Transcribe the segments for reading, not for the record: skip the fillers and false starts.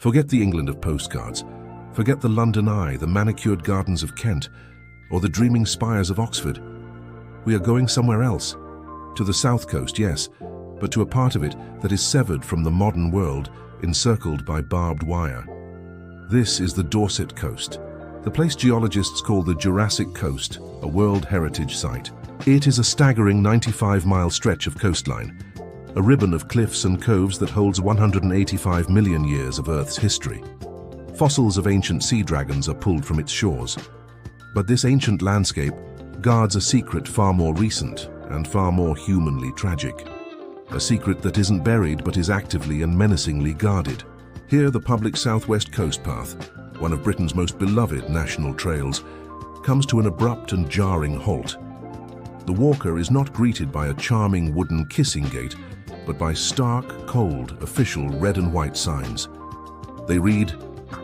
Forget the England of postcards. Forget the London Eye, the manicured gardens of Kent, or the dreaming spires of Oxford. We are going somewhere else. To the south coast, yes, but to a part of it that is severed from the modern world, encircled by barbed wire. This is the Dorset coast, the place geologists call the Jurassic Coast, a World Heritage Site. It is a staggering 95-mile stretch of coastline, a ribbon of cliffs and coves that holds 185 million years of Earth's history. Fossils of ancient sea dragons are pulled from its shores. But this ancient landscape guards a secret far more recent and far more humanly tragic. A secret that isn't buried but is actively and menacingly guarded. Here, the public Southwest Coast Path, one of Britain's most beloved national trails, comes to an abrupt and jarring halt. The walker is not greeted by a charming wooden kissing gate, but by stark, cold, official red and white signs. They read,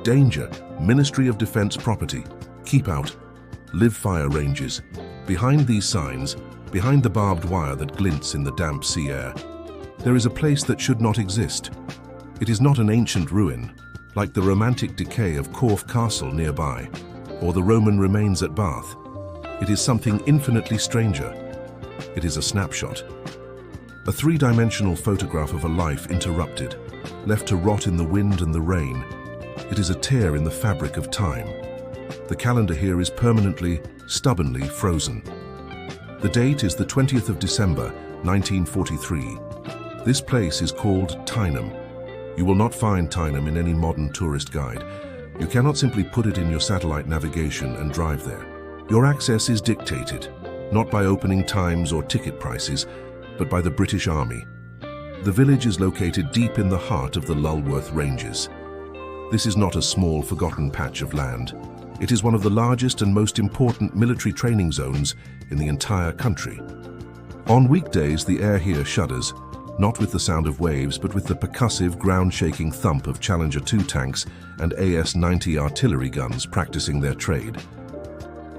"Danger, Ministry of Defence property, keep out, live fire ranges." Behind these signs, behind the barbed wire that glints in the damp sea air, there is a place that should not exist. It is not an ancient ruin, like the romantic decay of Corfe Castle nearby, or the Roman remains at Bath. It is something infinitely stranger. It is a snapshot. A three-dimensional photograph of a life interrupted, left to rot in the wind and the rain. It is a tear in the fabric of time. The calendar here is permanently, stubbornly frozen. The date is the 20th of December, 1943. This place is called Tyneham. You will not find Tyneham in any modern tourist guide. You cannot simply put it in your satellite navigation and drive there. Your access is dictated, not by opening times or ticket prices, but by the British Army. The village is located deep in the heart of the Lulworth Ranges. This is not a small, forgotten patch of land. It is one of the largest and most important military training zones in the entire country. On weekdays, the air here shudders, not with the sound of waves, but with the percussive, ground-shaking thump of Challenger 2 tanks and AS-90 artillery guns practicing their trade.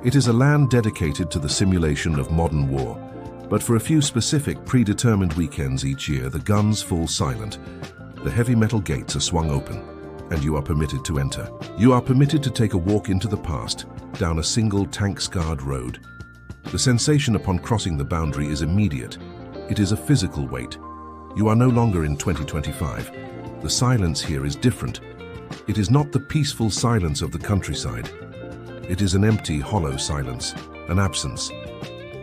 It is a land dedicated to the simulation of modern war, but for a few specific, predetermined weekends each year, the guns fall silent, the heavy metal gates are swung open, and you are permitted to enter. You are permitted to take a walk into the past, down a single tank-scarred road. The sensation upon crossing the boundary is immediate. It is a physical weight. You are no longer in 2025. The silence here is different. It is not the peaceful silence of the countryside. It is an empty, hollow silence, an absence.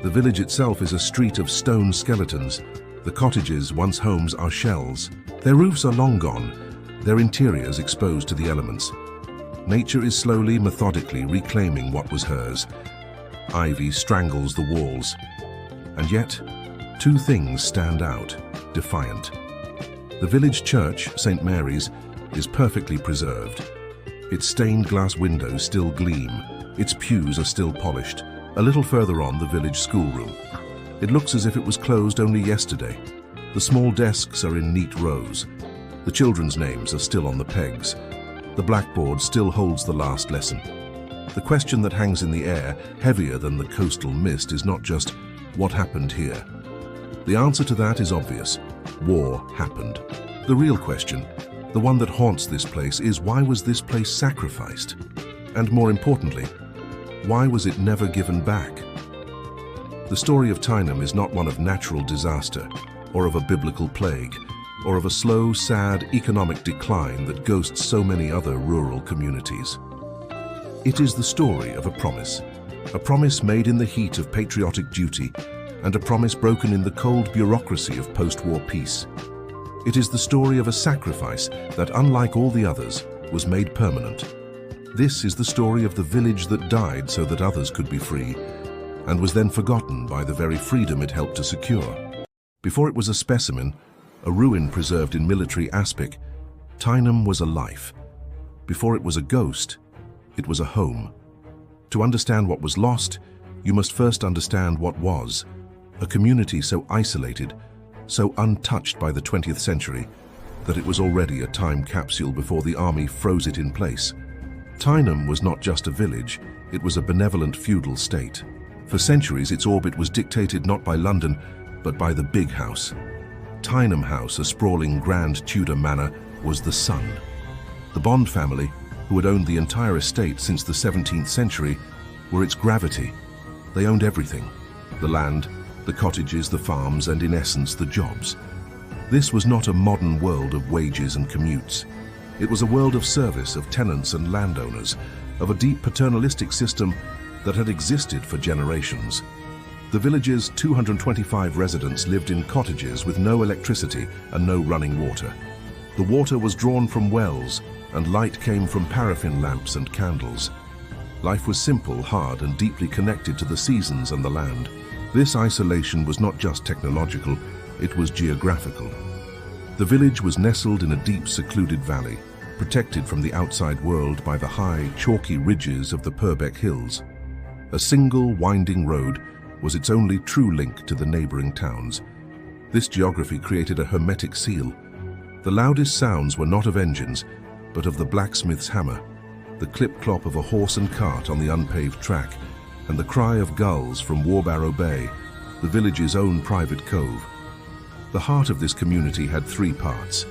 The village itself is a street of stone skeletons. The cottages, once homes, are shells. Their roofs are long gone, their interiors exposed to the elements. Nature is slowly, methodically reclaiming what was hers. Ivy strangles the walls. And yet, two things stand out, defiant. The village church, St. Mary's, is perfectly preserved. Its stained glass windows still gleam. Its pews are still polished. A little further on, the village schoolroom. It looks as if it was closed only yesterday. The small desks are in neat rows. The children's names are still on the pegs. The blackboard still holds the last lesson. The question that hangs in the air, heavier than the coastal mist, is not just, what happened here? The answer to that is obvious. War happened. The real question, the one that haunts this place, is why was this place sacrificed? And more importantly, why was it never given back? The story of Tyneham is not one of natural disaster, or of a biblical plague, or of a slow, sad economic decline that ghosts so many other rural communities. It is the story of a promise made in the heat of patriotic duty, and a promise broken in the cold bureaucracy of post-war peace. It is the story of a sacrifice that, unlike all the others, was made permanent. This is the story of the village that died so that others could be free, and was then forgotten by the very freedom it helped to secure. Before it was a specimen, a ruin preserved in military aspic, Tyneham was a life. Before it was a ghost, it was a home. To understand what was lost, you must first understand what was. A community so isolated, so untouched by the 20th century, that it was already a time capsule before the army froze it in place. Tyneham was not just a village, it was a benevolent feudal state. For centuries, its orbit was dictated not by London, but by the Big House. Tyneham House, a sprawling grand Tudor manor, was the sun. The Bond family, who had owned the entire estate since the 17th century, were its gravity. They owned everything: the land, the cottages, the farms, and in essence, the jobs. This was not a modern world of wages and commutes. It was a world of service, of tenants and landowners, of a deep paternalistic system that had existed for generations. The village's 225 residents lived in cottages with no electricity and no running water. The water was drawn from wells, and light came from paraffin lamps and candles. Life was simple, hard, and deeply connected to the seasons and the land. This isolation was not just technological, it was geographical. The village was nestled in a deep, secluded valley, protected from the outside world by the high, chalky ridges of the Purbeck Hills. A single, winding road was its only true link to the neighboring towns. This geography created a hermetic seal. The loudest sounds were not of engines, but of the blacksmith's hammer, the clip-clop of a horse and cart on the unpaved track, and the cry of gulls from Warbarrow Bay, the village's own private cove. The heart of this community had three parts.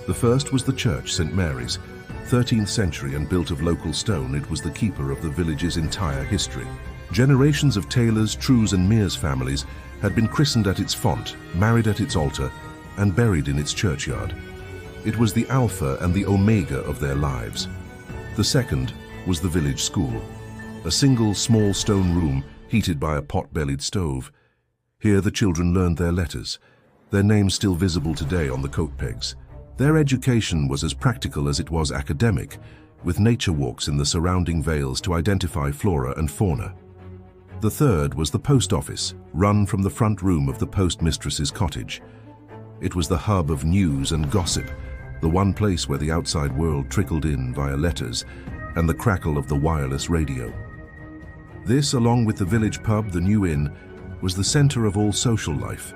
The first was the church, St. Mary's. 13th century and built of local stone, it was the keeper of the village's entire history. Generations of Taylors, Trews and Mears families had been christened at its font, married at its altar, and buried in its churchyard. It was the alpha and the omega of their lives. The second was the village school, a single small stone room heated by a pot-bellied stove. Here the children learned their letters, their names still visible today on the coat pegs. Their education was as practical as it was academic, with nature walks in the surrounding vales to identify flora and fauna. The third was the post office, run from the front room of the postmistress's cottage. It was the hub of news and gossip, the one place where the outside world trickled in via letters and the crackle of the wireless radio. This, along with the village pub, the New Inn, was the center of all social life.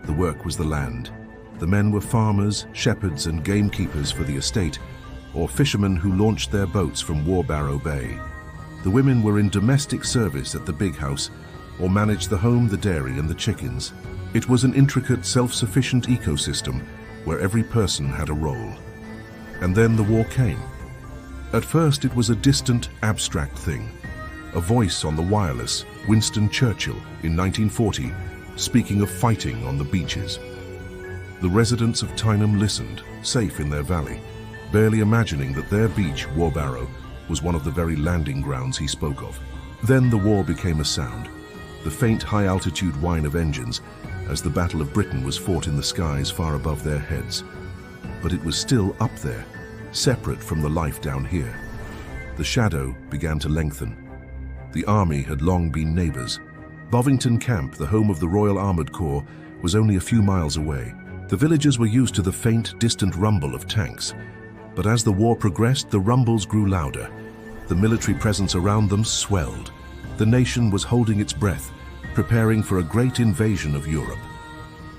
The work was the land. The men were farmers, shepherds and gamekeepers for the estate, or fishermen who launched their boats from Warbarrow Bay. The women were in domestic service at the big house, or managed the home, the dairy and the chickens. It was an intricate, self-sufficient ecosystem where every person had a role. And then the war came. At first it was a distant, abstract thing. A voice on the wireless, Winston Churchill, in 1940, speaking of fighting on the beaches. The residents of Tyneham listened, safe in their valley, barely imagining that their beach, Warbarrow, was one of the very landing grounds he spoke of. Then the war became a sound, the faint high-altitude whine of engines as the Battle of Britain was fought in the skies far above their heads. But it was still up there, separate from the life down here. The shadow began to lengthen. The army had long been neighbours. Bovington Camp, the home of the Royal Armoured Corps, was only a few miles away. The villagers were used to the faint, distant rumble of tanks. But as the war progressed, the rumbles grew louder. The military presence around them swelled. The nation was holding its breath, preparing for a great invasion of Europe.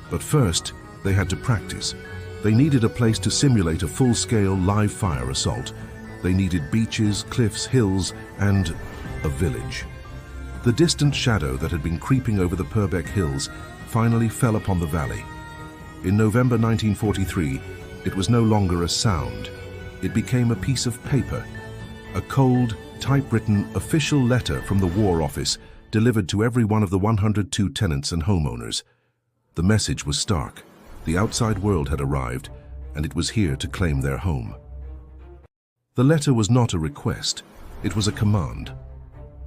But first, they had to practice. They needed a place to simulate a full-scale live fire assault. They needed beaches, cliffs, hills, and a village. The distant shadow that had been creeping over the Purbeck Hills finally fell upon the valley. In November 1943, it was no longer a sound. It became a piece of paper, a cold, typewritten official letter from the War Office delivered to every one of the 102 tenants and homeowners. The message was stark. The outside world had arrived, and it was here to claim their home. The letter was not a request, it was a command.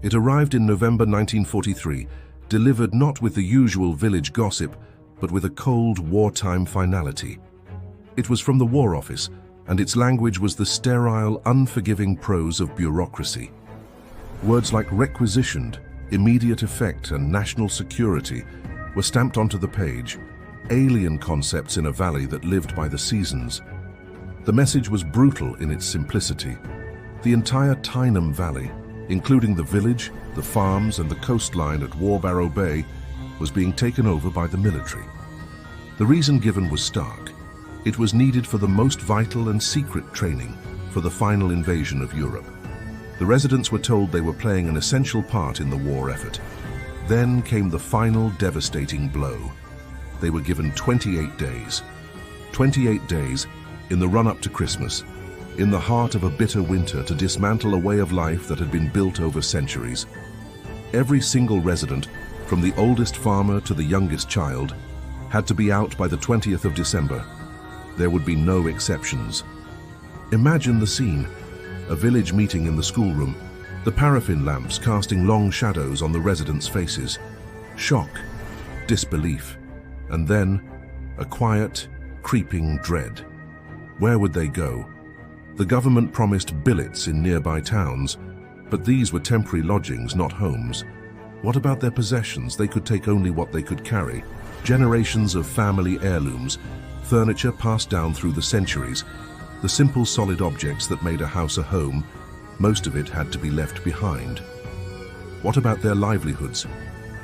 It arrived in November 1943, delivered not with the usual village gossip, but with a cold, wartime finality. It was from the War Office, and its language was the sterile, unforgiving prose of bureaucracy. Words like requisitioned, immediate effect, and national security were stamped onto the page, alien concepts in a valley that lived by the seasons. The message was brutal in its simplicity. The entire Tyneham Valley, including the village, the farms, and the coastline at Warbarrow Bay, was being taken over by the military. The reason given was stark. It was needed for the most vital and secret training for the final invasion of Europe. The residents were told they were playing an essential part in the war effort. Then came the final devastating blow. They were given 28 days. 28 days in the run-up to Christmas, in the heart of a bitter winter to dismantle a way of life that had been built over centuries. Every single resident, from the oldest farmer to the youngest child, had to be out by the 20th of December. There would be no exceptions. Imagine the scene: a village meeting in the schoolroom, the paraffin lamps casting long shadows on the residents' faces. Shock, disbelief, and then a quiet, creeping dread. Where would they go? The government promised billets in nearby towns, but these were temporary lodgings, not homes. What about their possessions? They could take only what they could carry. Generations of family heirlooms, furniture passed down through the centuries, the simple solid objects that made a house a home, most of it had to be left behind. What about their livelihoods?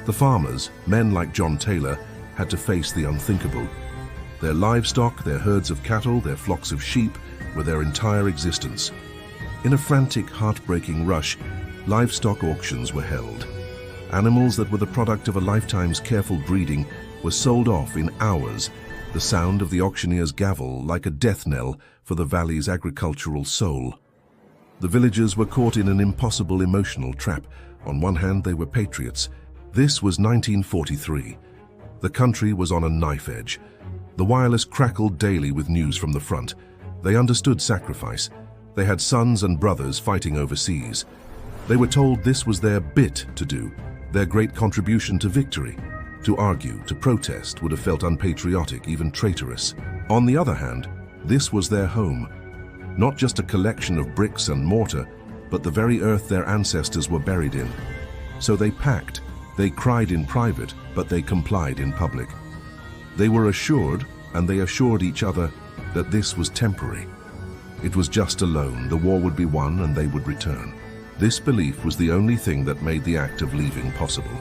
The farmers, men like John Taylor, had to face the unthinkable. Their livestock, their herds of cattle, their flocks of sheep were their entire existence. In a frantic, heartbreaking rush, livestock auctions were held. Animals that were the product of a lifetime's careful breeding were sold off in hours, the sound of the auctioneer's gavel like a death knell for the valley's agricultural soul. The villagers were caught in an impossible emotional trap. On one hand, they were patriots. This was 1943. The country was on a knife edge. The wireless crackled daily with news from the front. They understood sacrifice. They had sons and brothers fighting overseas. They were told this was their bit to do, their great contribution to victory. To argue, to protest would have felt unpatriotic, even traitorous. On the other hand, this was their home. Not just a collection of bricks and mortar, but the very earth their ancestors were buried in. So they packed. They cried in private, but they complied in public. They were assured, and they assured each other, that this was temporary. It was just a loan. The war would be won and they would return. This belief was the only thing that made the act of leaving possible.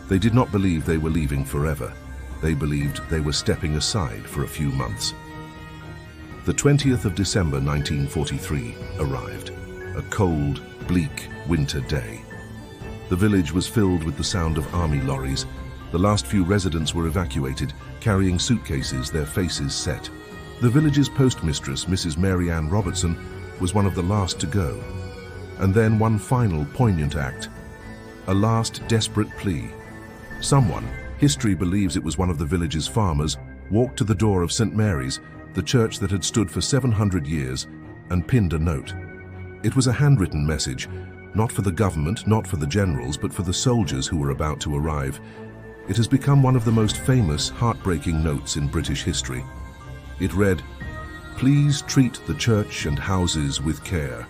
They did not believe they were leaving forever. They believed they were stepping aside for a few months. The 20th of December 1943 arrived, a cold, bleak winter day. The village was filled with the sound of army lorries. The last few residents were evacuated, carrying suitcases, their faces set. The village's postmistress, Mrs. Mary Ann Robertson, was one of the last to go. And then one final poignant act, a last desperate plea. Someone, history believes it was one of the village's farmers, walked to the door of St. Mary's, the church that had stood for 700 years, and pinned a note. It was a handwritten message, not for the government, not for the generals, but for the soldiers who were about to arrive. It has become one of the most famous, heartbreaking notes in British history. It read, "Please treat the church and houses with care.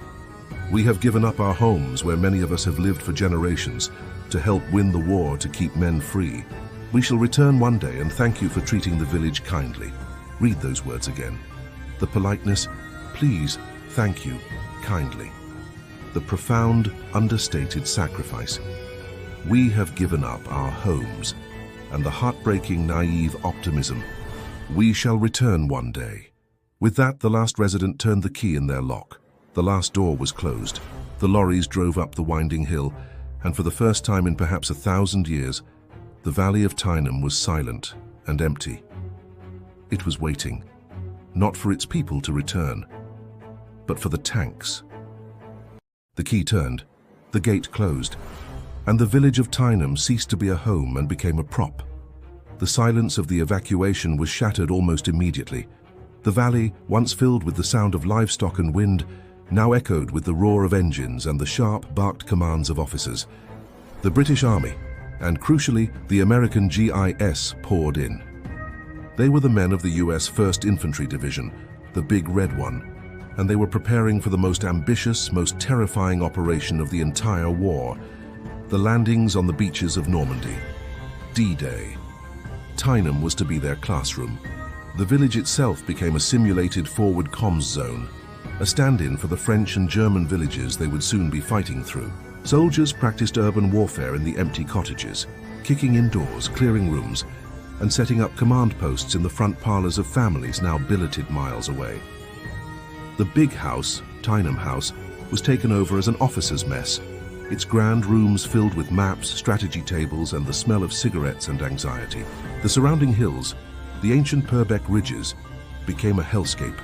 We have given up our homes where many of us have lived for generations to help win the war to keep men free. We shall return one day and thank you for treating the village kindly." Read those words again. The politeness, please, thank you, kindly. The profound, understated sacrifice. We have given up our homes. And the heartbreaking, naive optimism. We shall return one day. With that, the last resident turned the key in their lock. The last door was closed. The lorries drove up the winding hill, and for the first time in perhaps 1,000 years, the valley of Tyneham was silent and empty. It was waiting, not for its people to return, but for the tanks. The key turned, the gate closed, and the village of Tyneham ceased to be a home and became a prop. The silence of the evacuation was shattered almost immediately. The valley, once filled with the sound of livestock and wind, now echoed with the roar of engines and the sharp, barked commands of officers. The British Army, and crucially, the American GIS, poured in. They were the men of the US 1st Infantry Division, the Big Red One, and they were preparing for the most ambitious, most terrifying operation of the entire war, the landings on the beaches of Normandy. D-Day. Tyneham was to be their classroom. The village itself became a simulated forward comms zone, a stand-in for the French and German villages they would soon be fighting through. Soldiers practiced urban warfare in the empty cottages, kicking indoors, clearing rooms, and setting up command posts in the front parlors of families now billeted miles away. The big house, Tyneham House, was taken over as an officer's mess, its grand rooms filled with maps, strategy tables, and the smell of cigarettes and anxiety. The surrounding hills, the ancient Purbeck Ridges, became a hellscape.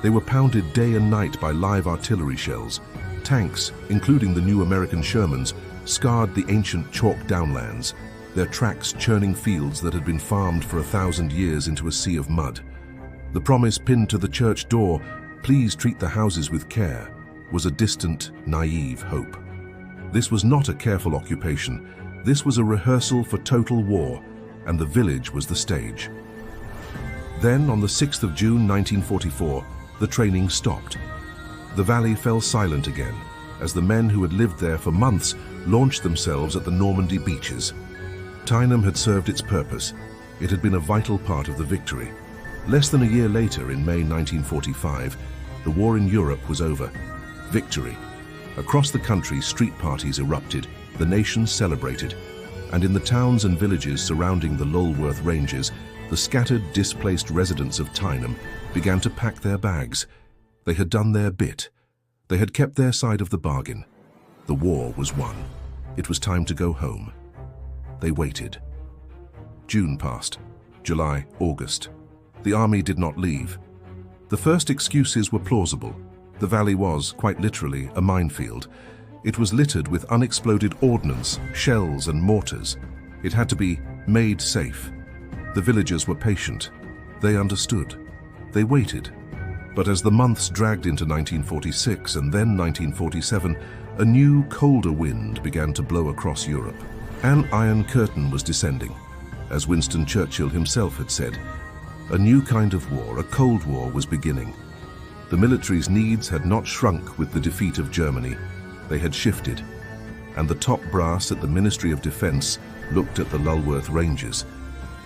They were pounded day and night by live artillery shells. Tanks, including the new American Shermans, scarred the ancient chalk downlands, their tracks churning fields that had been farmed for 1,000 years into a sea of mud. The promise pinned to the church door, "Please treat the houses with care," was a distant, naive hope. This was not a careful occupation. This was a rehearsal for total war, and the village was the stage. Then, on the 6th of June 1944, the training stopped. The valley fell silent again, as the men who had lived there for months launched themselves at the Normandy beaches. Tyneham had served its purpose. It had been a vital part of the victory. Less than a year later, in May 1945, the war in Europe was over. Victory. Across the country, street parties erupted, the nation celebrated, and in the towns and villages surrounding the Lulworth Ranges, the scattered, displaced residents of Tyneham began to pack their bags. They had done their bit. They had kept their side of the bargain. The war was won. It was time to go home. They waited. June passed. July, August. The army did not leave. The first excuses were plausible. The valley was, quite literally, a minefield. It was littered with unexploded ordnance, shells and mortars. It had to be made safe. The villagers were patient. They understood. They waited. But as the months dragged into 1946 and then 1947, a new, colder wind began to blow across Europe. An iron curtain was descending. As Winston Churchill himself had said, a new kind of war, a Cold War, was beginning. The military's needs had not shrunk with the defeat of Germany. They had shifted. And the top brass at the Ministry of Defense looked at the Lulworth Ranges,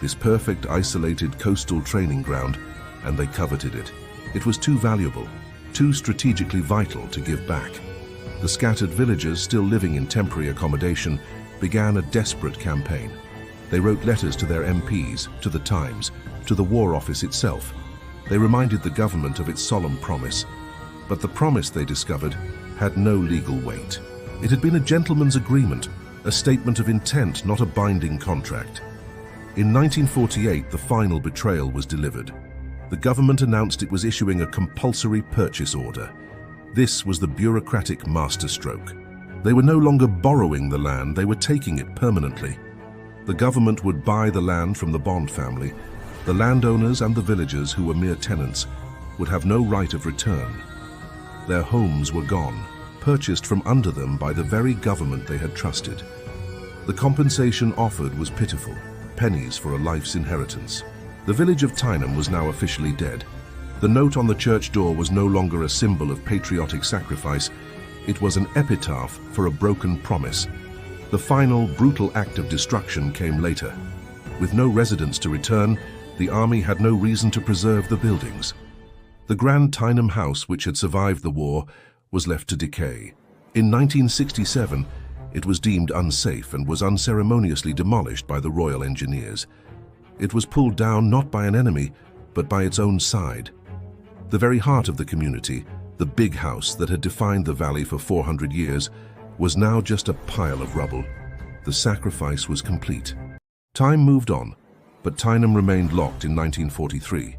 this perfect, isolated coastal training ground, and they coveted it. It was too valuable, too strategically vital to give back. The scattered villagers, still living in temporary accommodation, began a desperate campaign. They wrote letters to their MPs, to the Times, to the War Office itself. They reminded the government of its solemn promise. But the promise, they discovered, had no legal weight. It had been a gentleman's agreement, a statement of intent, not a binding contract. In 1948, the final betrayal was delivered. The government announced it was issuing a compulsory purchase order. This was the bureaucratic masterstroke. They were no longer borrowing the land, they were taking it permanently. The government would buy the land from the Bond family. The landowners and the villagers, who were mere tenants, would have no right of return. Their homes were gone, purchased from under them by the very government they had trusted. The compensation offered was pitiful, pennies for a life's inheritance. The village of Tyneham was now officially dead. The note on the church door was no longer a symbol of patriotic sacrifice. It was an epitaph for a broken promise. The final, brutal act of destruction came later. With no residents to return, the army had no reason to preserve the buildings. The grand Tyneham house, which had survived the war, was left to decay. In 1967, it was deemed unsafe and was unceremoniously demolished by the Royal Engineers. It was pulled down not by an enemy, but by its own side. The very heart of the community, the big house that had defined the valley for 400 years, was now just a pile of rubble. The sacrifice was complete. Time moved on, but Tyneham remained locked in 1943.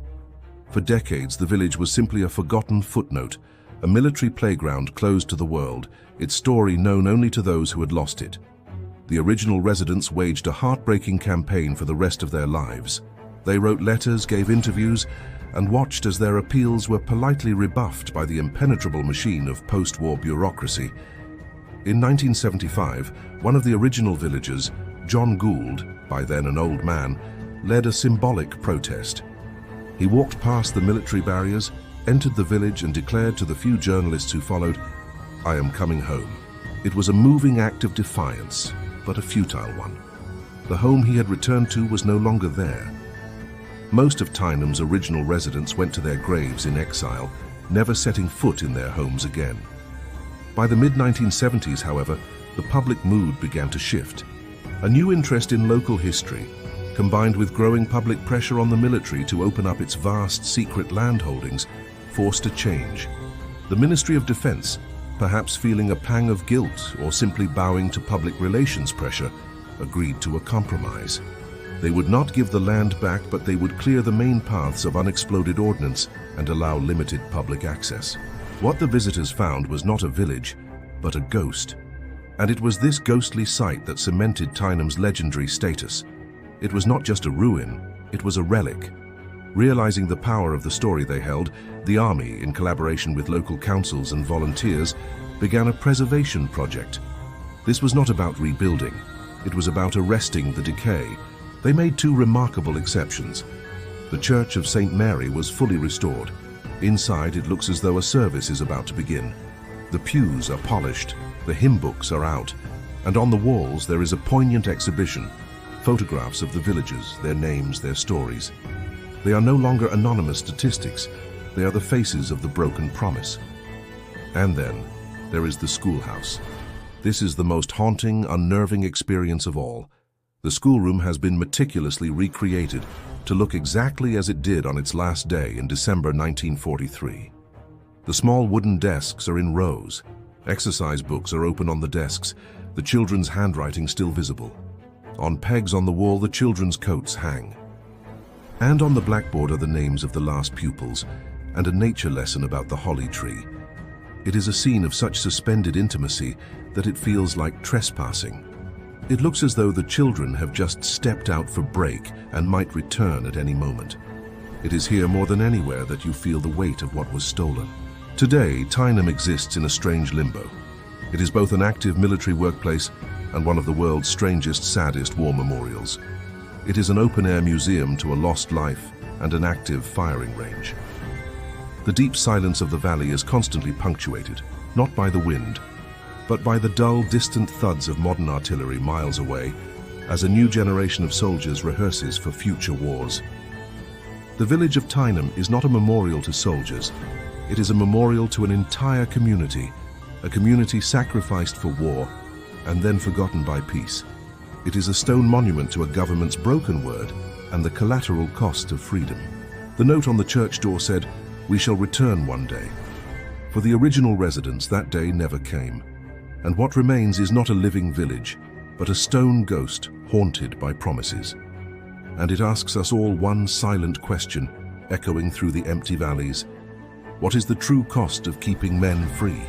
For decades, the village was simply a forgotten footnote, a military playground closed to the world, its story known only to those who had lost it. The original residents waged a heartbreaking campaign for the rest of their lives. They wrote letters, gave interviews, and watched as their appeals were politely rebuffed by the impenetrable machine of post-war bureaucracy. In 1975, one of the original villagers, John Gould, by then an old man, led a symbolic protest. He walked past the military barriers, entered the village, and declared to the few journalists who followed, "I am coming home." It was a moving act of defiance, but a futile one. The home he had returned to was no longer there. Most of Tyneham's original residents went to their graves in exile, never setting foot in their homes again. By the mid-1970s, however, the public mood began to shift. A new interest in local history, combined with growing public pressure on the military to open up its vast secret land holdings, forced a change. The Ministry of Defense, perhaps feeling a pang of guilt or simply bowing to public relations pressure, agreed to a compromise. They would not give the land back, but they would clear the main paths of unexploded ordnance and allow limited public access. What the visitors found was not a village, but a ghost. And it was this ghostly site that cemented Tyneham's legendary status. It was not just a ruin, it was a relic. Realizing the power of the story they held, the army, in collaboration with local councils and volunteers, began a preservation project. This was not about rebuilding, it was about arresting the decay. They made two remarkable exceptions. The Church of St. Mary was fully restored. Inside, it looks as though a service is about to begin. The pews are polished, the hymn books are out, and on the walls there is a poignant exhibition, photographs of the villagers, their names, their stories. They are no longer anonymous statistics, they are the faces of the broken promise. And then, there is the schoolhouse. This is the most haunting, unnerving experience of all. The schoolroom has been meticulously recreated to look exactly as it did on its last day in December 1943. The small wooden desks are in rows. Exercise books are open on the desks, the children's handwriting still visible. On pegs on the wall, the children's coats hang. And on the blackboard are the names of the last pupils and a nature lesson about the holly tree. It is a scene of such suspended intimacy that it feels like trespassing. It looks as though the children have just stepped out for break and might return at any moment. It is here more than anywhere that you feel the weight of what was stolen. Today, Tyneham exists in a strange limbo. It is both an active military workplace and one of the world's strangest, saddest war memorials. It is an open-air museum to a lost life and an active firing range. The deep silence of the valley is constantly punctuated, not by the wind, but by the dull, distant thuds of modern artillery miles away as a new generation of soldiers rehearses for future wars. The village of Tyneham is not a memorial to soldiers, it is a memorial to an entire community, a community sacrificed for war and then forgotten by peace. It is a stone monument to a government's broken word and the collateral cost of freedom. The note on the church door said, "We shall return one day." For the original residents, that day never came. And what remains is not a living village, but a stone ghost haunted by promises. And it asks us all one silent question, echoing through the empty valleys. What is the true cost of keeping men free?